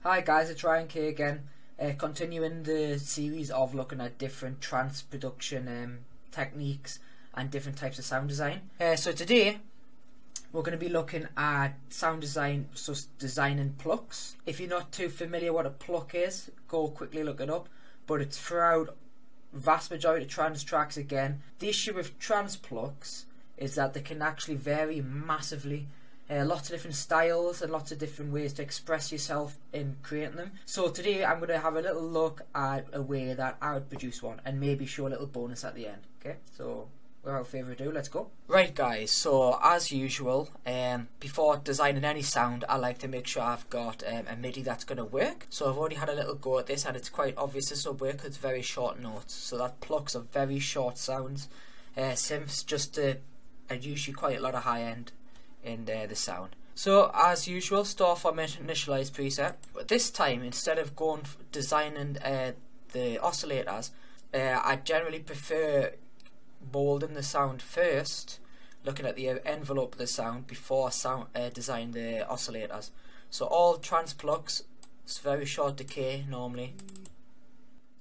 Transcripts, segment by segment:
Hi guys, it's Ryan K again, continuing the series of looking at different trance production techniques and different types of sound design. So today we're going to be looking at sound design, so designing plucks. If you're not too familiar what a pluck is, go quickly look it up, but it's throughout vast majority of trance tracks again. The issue with trance plucks is that they can actually vary massively. Lots of different styles and lots of different ways to express yourself in creating them. So today I'm going to have a little look at a way that I would produce one and maybe show a little bonus at the end. Okay, so without further ado, let's go. Right guys, so as usual, before designing any sound, I like to make sure I've got a MIDI that's going to work. So I've already had a little go at this and it's quite obvious this will work because it's very short notes. So that plucks are very short sounds. Synths just are usually quite a lot of high end in the sound. So as usual, start from an initialized preset, but this time instead of going designing the oscillators, I generally prefer molding the sound first, looking at the envelope of the sound before design the oscillators. So all trance plucks, it's very short decay normally.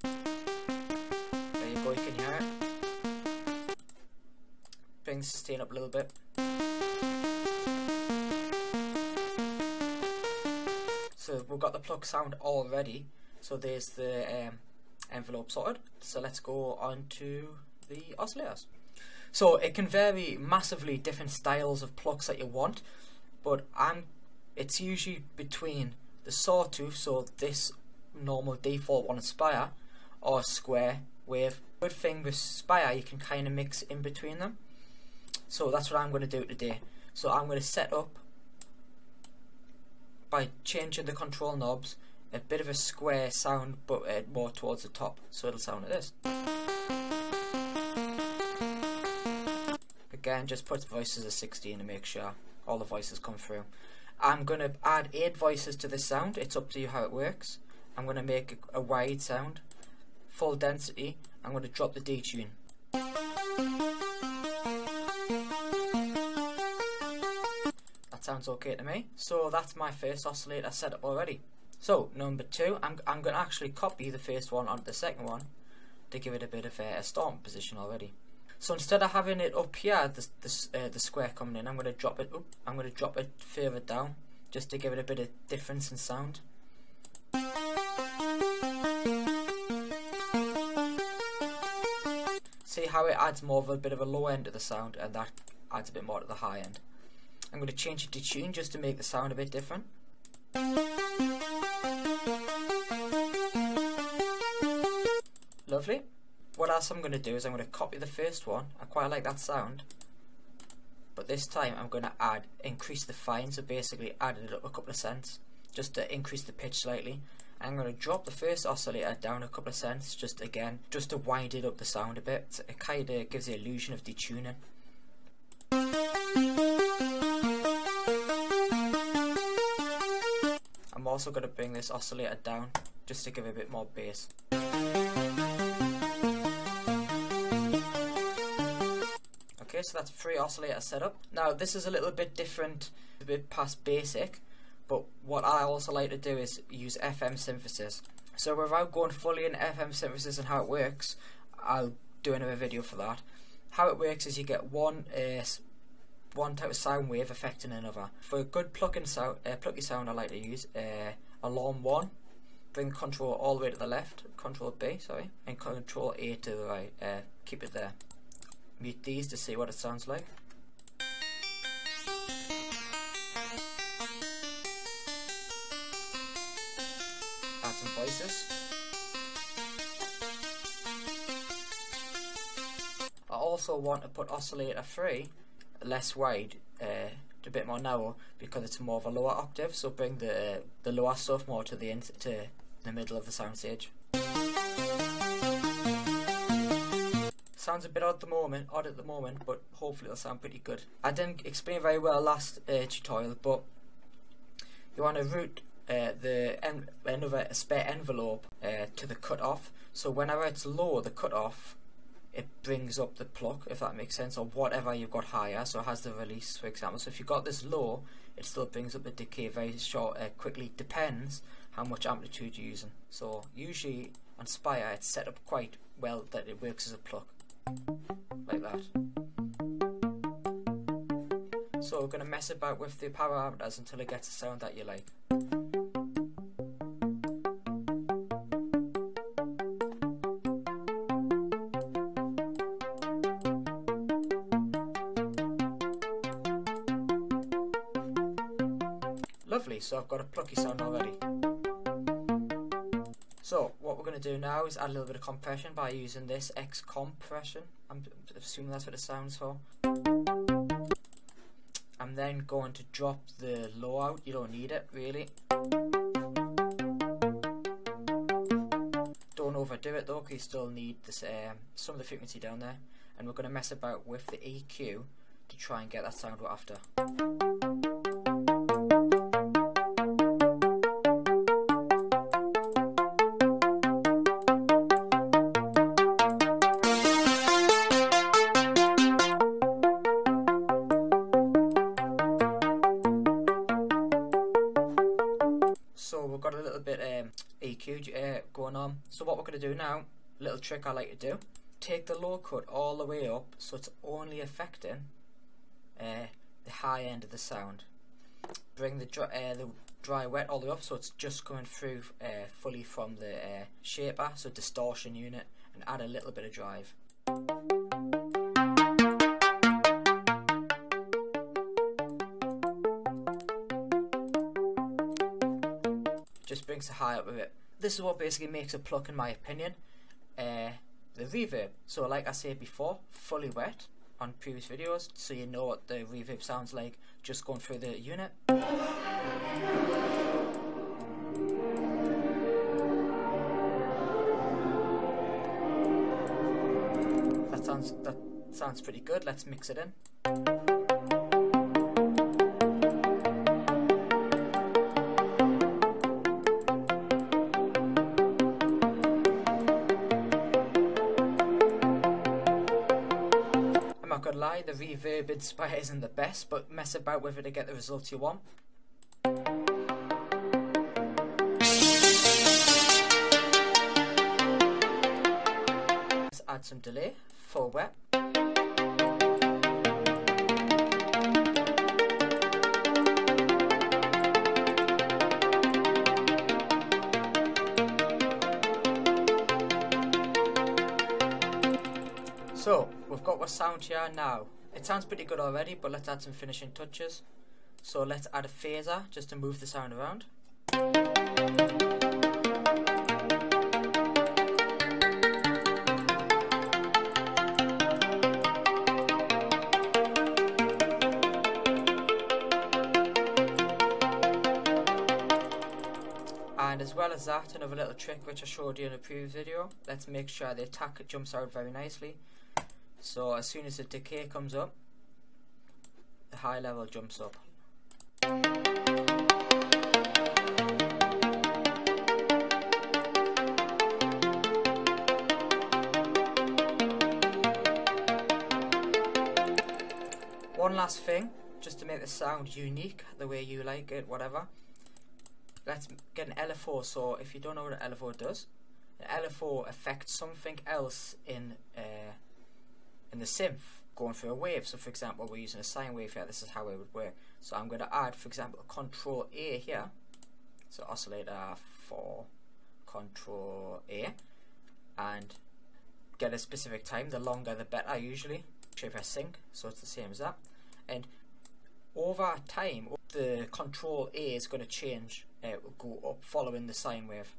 There you go, you can hear it. Bring the sustain up a little bit. So we've got the pluck sound already, so there's the envelope sorted. So let's go on to the oscillators. So it can vary massively, different styles of plucks that you want, but it's usually between the sawtooth, so this normal default one, Spire, or square wave. Good thing with Spire, you can kind of mix in between them. So that's what I'm going to do today. So I'm going to set up by changing the control knobs, a bit of a square sound, but more towards the top, so it'll sound like this. Again, just put voices at 16 to make sure all the voices come through. I'm going to add 8 voices to this sound. It's up to you how it works. I'm going to make a wide sound, full density. I'm going to drop the detune. Sounds okay to me. So that's my first oscillator set up already. So number 2, I'm going to actually copy the first one onto the second one to give it a bit of a starting position already. So instead of having it up here, the square coming in, I'm going to drop it up. I'm going to drop it further down just to give it a bit of difference in sound. See how it adds more of a bit of a low end to the sound, and that adds a bit more to the high end. I'm going to change it to tune just to make the sound a bit different. Lovely. What else I'm going to do is I'm going to copy the first one. I quite like that sound, but this time I'm going to increase the fine, so basically added it up a couple of cents just to increase the pitch slightly. I'm going to drop the first oscillator down a couple of cents just to wind it up the sound a bit. So it kind of gives the illusion of detuning. I'm also going to bring this oscillator down just to give it a bit more bass. Okay, so that's 3 oscillator setup. Now this is a little bit different, a bit past basic, but what I also like to do is use FM synthesis. So without going fully into FM synthesis and how it works, I'll do another video for that. How it works is you get one type of sound wave affecting another. For a good plucky sound, I like to use alarm 1. Bring control all the way to the left, control B, sorry, and control A to the right. Keep it there. Mute these to see what it sounds like. Add some voices. I also want to put oscillator 3 less wide, a bit more narrow, because it's more of a lower octave, so bring the lower stuff more to the middle of the sound stage. Sounds a bit odd at the moment, but hopefully it'll sound pretty good. I didn't explain very well last tutorial, but you want to route another spare envelope to the cutoff. So whenever it's low, the cutoff it brings up the pluck, if that makes sense, or whatever you've got higher, so it has the release, for example. So if you've got this low, it still brings up the decay very short, quickly. Depends how much amplitude you're using. So usually on Spire it's set up quite well that it works as a pluck, like that. So we're going to mess about with the parameters until it gets a sound that you like. Lovely, so I've got a plucky sound already. So what we're going to do now is add a little bit of compression by using this X compression. I'm assuming that's what it sounds for. I'm then going to drop the low out. You don't need it really. Don't overdo it though, because you still need this, some of the frequency down there. And we're going to mess about with the EQ to try and get that sound we're after. So we've got a little bit EQ going on. So what we're going to do now, a little trick I like to do, take the low cut all the way up so it's only affecting the high end of the sound. Bring the dry wet all the way up so it's just coming through fully from the shaper, so distortion unit, and add a little bit of drive. Just brings the high up a bit. This is what basically makes a pluck in my opinion. The reverb. So like I said before, fully wet on previous videos, so you know what the reverb sounds like just going through the unit. That sounds pretty good. Let's mix it in. I'm not gonna lie, the reverb in Spire isn't the best, but mess about with it to get the results you want. Let's add some delay, full wet. So we've got our sound here now. It sounds pretty good already, but let's add some finishing touches. So let's add a phaser just to move the sound around. And as well as that, another little trick which I showed you in a previous video, let's make sure the attack jumps out very nicely. So as soon as the decay comes up, the high level jumps up. One last thing, just to make the sound unique, the way you like it, whatever. Let's get an LFO. So if you don't know what an LFO does, an LFO affects something else in the synth going through a wave. So for example, we're using a sine wave here. This is how it would work. So I'm going to add, for example, Control A here. So oscillator for Control A, and get a specific time. The longer the better usually. If I sync, so it's the same as that. And over time, the Control A is going to change. It will go up following the sine wave.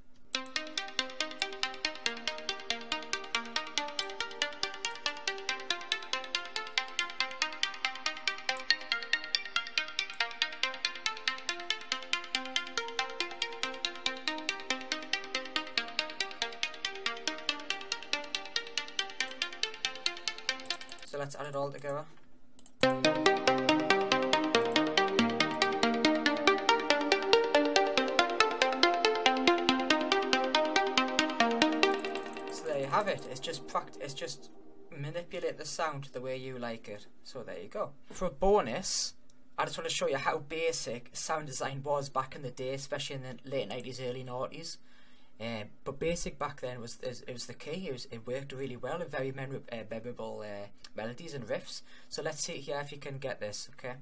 So let's add it all together. So there you have it. It's just manipulate the sound the way you like it. So there you go. For a bonus, I just want to show you how basic sound design was back in the day, especially in the late 90s, early 90s. But basic back then was the key. It worked really well, and very memorable melodies and riffs. So let's see here if you can get this, okay?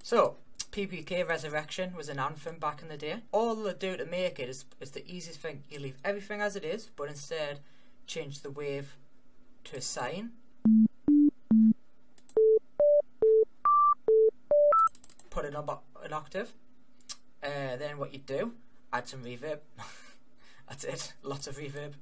So, PPK Resurrection was an anthem back in the day. All they do to make it is the easiest thing. You leave everything as it is, but instead change the wave to a sine. Put it up an octave. Then what you do, add some reverb. That's it, lots of reverb.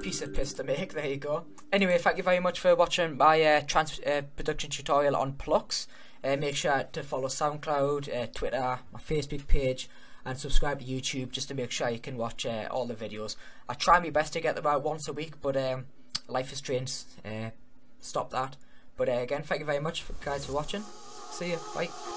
Piece of piss to make, there you go. Anyway, thank you very much for watching my trance production tutorial on plucks. Make sure to follow Soundcloud, Twitter, my Facebook page, and subscribe to YouTube just to make sure you can watch all the videos. I try my best to get them out once a week, but life is strange. Stop that. But again, thank you very much guys for watching. See you, bye.